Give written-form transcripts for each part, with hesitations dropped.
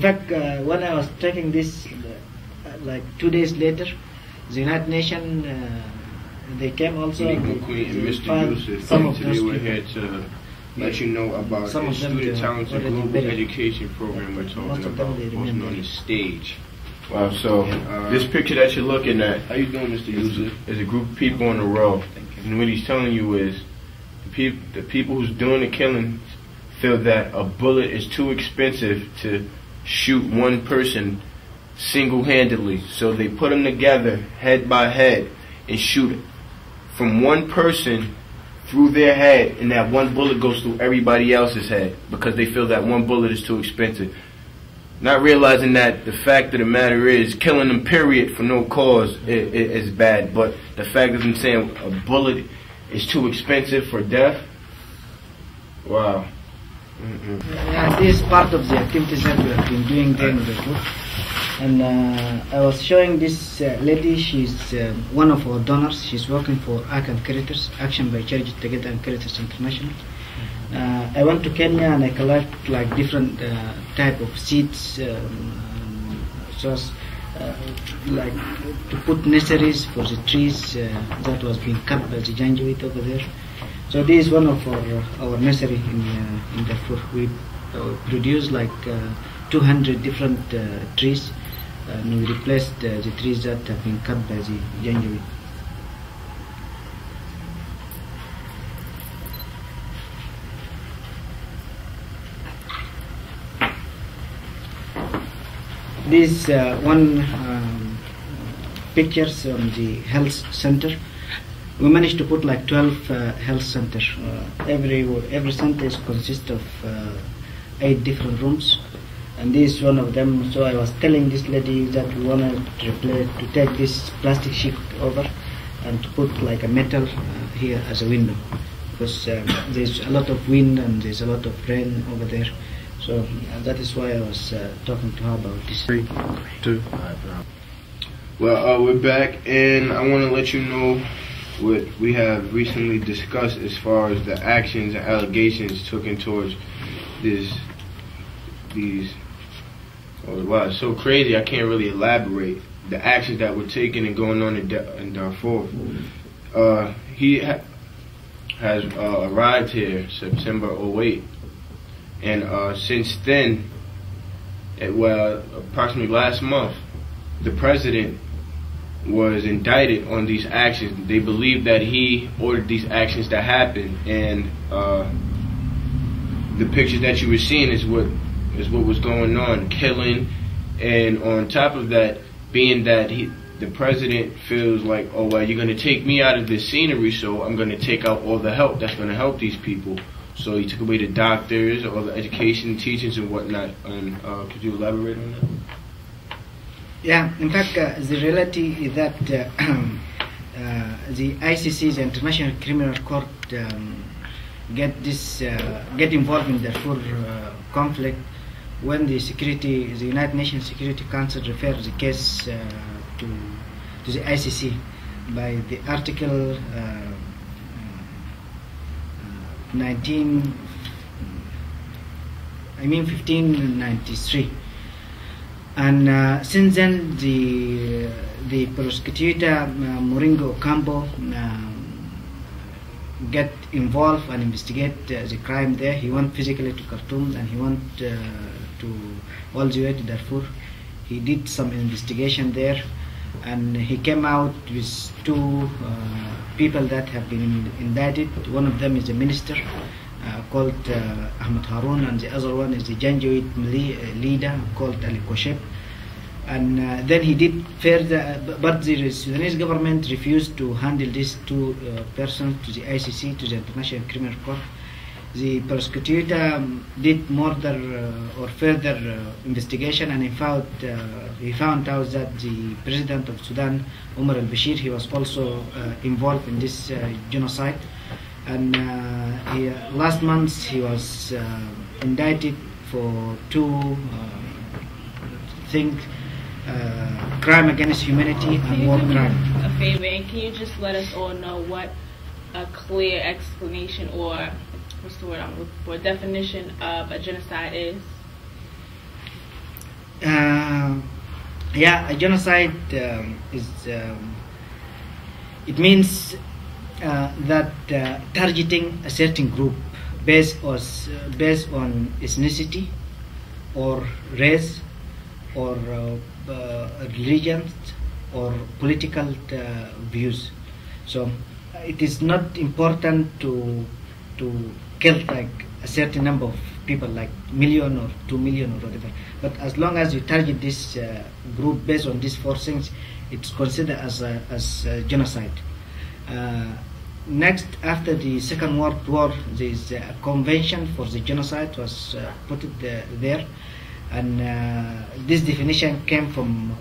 fact, when I was taking this, like 2 days later, the United Nations, they came also. Queen and Mr. Yousif, today we're here to let you know about the Student Talents and Global Education Program we're talking about, also known as S.T.A.G.E. Wow, so this picture that you're looking at, how you doing, Mr. Yousif? Is a group of people in a row. And what he's telling you is the people who's doing the killing feel that a bullet is too expensive to shoot one person single-handedly. So they put them together head by head and shoot it from one person through their head, and that one bullet goes through everybody else's head because they feel that one bullet is too expensive. Not realizing that the fact of the matter is killing them period for no cause is bad, but the fact of them saying a bullet is too expensive for death, wow. Yeah, this is part of the activities that we have been doing there in Darfur. And I was showing this lady. She's one of our donors. She's working for Caritas, Action by jg&sonsvideo and Caritas International. I went to Kenya and I collect like different type of seeds, just like to put nurseries for the trees that was being cut by the Janjaweed over there. So this is one of our nursery in Darfur. We produce like 200 different trees, and we replaced the trees that have been cut by the Janjaweed. This one pictures on the health center. We managed to put like 12 health centers. Every center consists of 8 different rooms, and this is one of them. So I was telling this lady that we wanted to take this plastic sheet over and to put like a metal here as a window, because there's a lot of wind and there's a lot of rain over there. So that is why I was talking to her about this. 3, 2. Well, we're back, and I want to let you know what we have recently discussed as far as the actions and allegations taken towards these. Oh, wow, it's so crazy. I can't really elaborate the actions that were taken and going on in Darfur. He has arrived here September 08. And since then, approximately last month, the president was indicted on these actions. They believe that he ordered these actions to happen, and the pictures that you were seeing is what was going on, killing, and on top of that, being that the president feels like, oh well, you're going to take me out of this scenery, so I'm going to take out all the help that's going to help these people. So he took away the doctors, all the education, teachers, and whatnot. And could you elaborate on that? Yeah, in fact, the reality is that the ICC, the International Criminal Court, get involved in the Darfur conflict when the United Nations Security Council refers the case to the ICC by the Article 1593, and since then the prosecutor Moringo Ocampo get involved and investigate the crime there. He went physically to Khartoum and he went to all the way to Darfur. He did some investigation there, and he came out with 2 people that have been indicted. One of them is a minister called Ahmed Haroun, and the other one is the Janjaweed leader called Ali Kosheb. And then he did further, but the Sudanese government refused to handle these 2 persons to the ICC, to the International Criminal Court. The prosecutor did further investigation, and he found out that the president of Sudan, Omar al-Bashir, he was also involved in this genocide. And last month he was indicted for 2 things: crime against humanity and war crime. A favor, and can you just let us all know what a clear explanation, or what's the word I'm looking for, definition of a genocide is? Yeah, a genocide is it means that targeting a certain group based on ethnicity or race or religion or political views. So it is not important to kill like a certain number of people, like million or 2 million or whatever. But as long as you target this group based on these four things, it's considered as a genocide. Next, after the Second World War, there is a convention for the genocide was put there, and this definition came from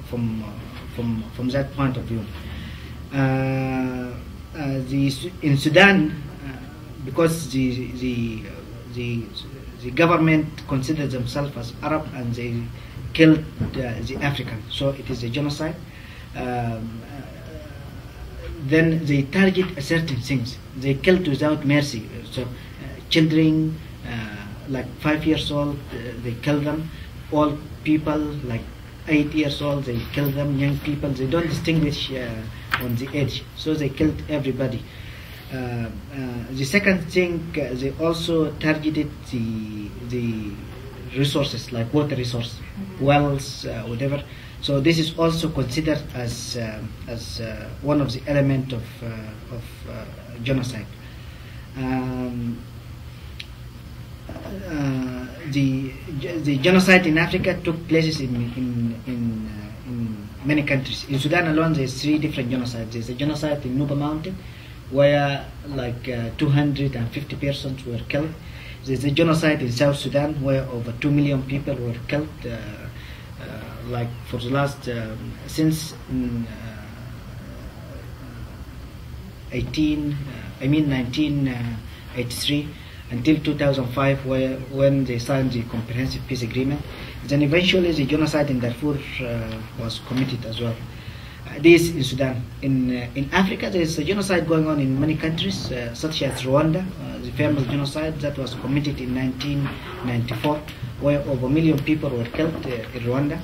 that point of view. In Sudan, because the government considers themselves as Arab and they killed the African, so it is a genocide. Then they target certain things. They killed without mercy. So children, like 5 years old, they kill them. Old people, like 8 years old, they kill them. Young people, they don't distinguish on the age. So they killed everybody. The second thing, they also targeted the resources, like water resource, wells, whatever. So this is also considered as one of the elements of genocide. The genocide in Africa took places in many countries. In Sudan alone, there's 3 different genocides. There's a genocide in Nuba Mountain, where like 250 persons were killed. There's a genocide in South Sudan, where over 2 million people were killed. Like for the last since 1983 until 2005, when they signed the comprehensive peace agreement. Then eventually the genocide in Darfur was committed as well. This in Sudan. In Africa, there is a genocide going on in many countries, such as Rwanda, the famous genocide that was committed in 1994, where over 1 million people were killed in Rwanda,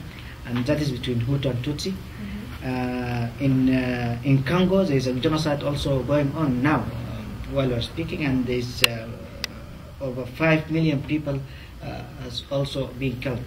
and that is between Hutu and Tutsi. In Congo, there is a genocide also going on now, while we're speaking, and there is over 5 million people has also been killed.